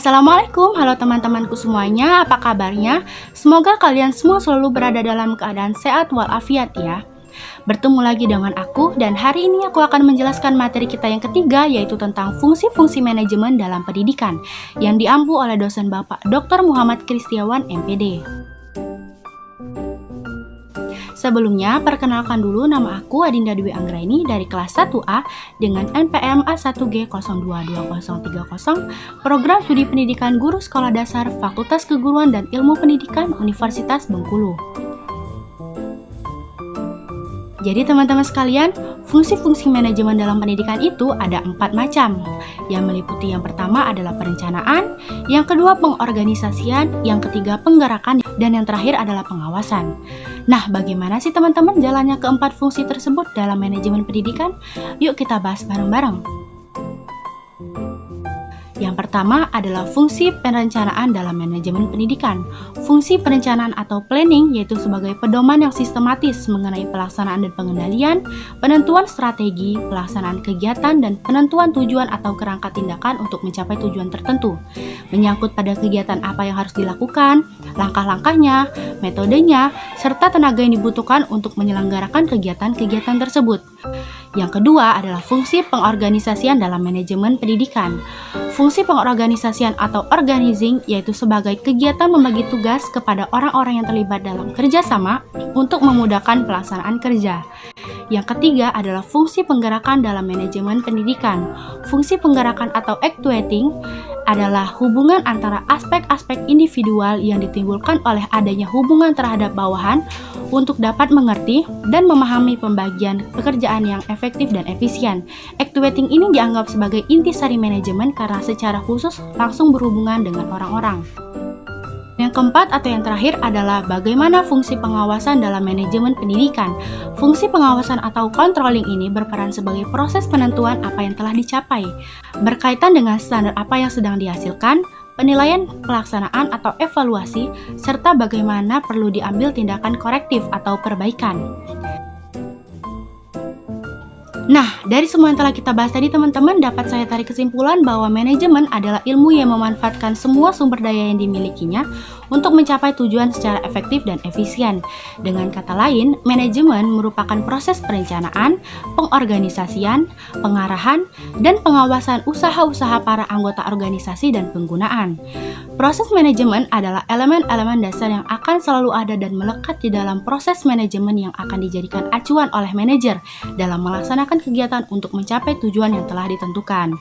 Assalamualaikum, halo teman-temanku semuanya, apa kabarnya? Semoga kalian semua selalu berada dalam keadaan sehat walafiat ya. Bertemu lagi dengan aku dan hari ini aku akan menjelaskan materi kita yang ketiga, yaitu tentang fungsi-fungsi manajemen dalam pendidikan yang diampu oleh dosen Bapak Dr. Muhammad Kristiawan MPD. Sebelumnya, perkenalkan dulu, nama aku Adinda Dwi Anggraini dari kelas 1A dengan NPM A1G022030, Program Studi Pendidikan Guru Sekolah Dasar Fakultas Keguruan dan Ilmu Pendidikan Universitas Bengkulu. Jadi teman-teman sekalian, fungsi-fungsi manajemen dalam pendidikan itu ada 4 macam, yang meliputi yang pertama adalah perencanaan, yang kedua pengorganisasian, yang ketiga penggerakan, dan yang terakhir adalah pengawasan. Nah, bagaimana sih teman-teman jalannya keempat fungsi tersebut dalam manajemen pendidikan? Yuk kita bahas bareng-bareng. Yang pertama adalah fungsi perencanaan dalam manajemen pendidikan. Fungsi perencanaan atau planning yaitu sebagai pedoman yang sistematis mengenai pelaksanaan dan pengendalian, penentuan strategi, pelaksanaan kegiatan, dan penentuan tujuan atau kerangka tindakan untuk mencapai tujuan tertentu. Menyangkut pada kegiatan apa yang harus dilakukan, langkah-langkahnya, metodenya, serta tenaga yang dibutuhkan untuk menyelenggarakan kegiatan-kegiatan tersebut. Yang kedua adalah fungsi pengorganisasian dalam manajemen pendidikan. Fungsi pengorganisasian atau organizing yaitu sebagai kegiatan membagi tugas kepada orang-orang yang terlibat dalam kerjasama untuk memudahkan pelaksanaan kerja. Yang ketiga adalah fungsi penggerakan dalam manajemen pendidikan. Fungsi penggerakan atau actuating adalah hubungan antara aspek-aspek individual yang ditimbulkan oleh adanya hubungan terhadap bawahan untuk dapat mengerti dan memahami pembagian pekerjaan yang efektif dan efisien. Actuating ini dianggap sebagai intisari manajemen karena secara khusus langsung berhubungan dengan orang-orang. Yang keempat atau yang terakhir adalah bagaimana fungsi pengawasan dalam manajemen pendidikan. Fungsi pengawasan atau controlling ini berperan sebagai proses penentuan apa yang telah dicapai, berkaitan dengan standar apa yang sedang dihasilkan, penilaian pelaksanaan atau evaluasi, serta bagaimana perlu diambil tindakan korektif atau perbaikan. Nah, dari semua yang telah kita bahas tadi teman-teman, dapat saya tarik kesimpulan bahwa manajemen adalah ilmu yang memanfaatkan semua sumber daya yang dimilikinya untuk mencapai tujuan secara efektif dan efisien. Dengan kata lain, manajemen merupakan proses perencanaan, pengorganisasian, pengarahan, dan pengawasan usaha-usaha para anggota organisasi dan penggunaan. Proses manajemen adalah elemen-elemen dasar yang akan selalu ada dan melekat di dalam proses manajemen yang akan dijadikan acuan oleh manajer dalam melaksanakan kegiatan untuk mencapai tujuan yang telah ditentukan.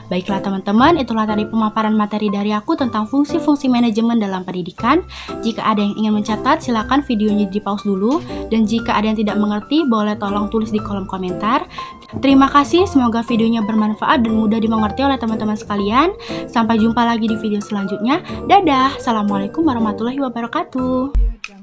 Baiklah teman-teman, itulah tadi pemaparan materi dari aku tentang fungsi-fungsi manajemen dalam pendidikan. Jika ada yang ingin mencatat, silakan videonya di-pause dulu. Dan jika ada yang tidak mengerti, boleh tolong tulis di kolom komentar. Terima kasih, semoga videonya bermanfaat dan mudah dimengerti oleh teman-teman sekalian. Sampai jumpa lagi di video selanjutnya. Dadah, Assalamualaikum warahmatullahi wabarakatuh.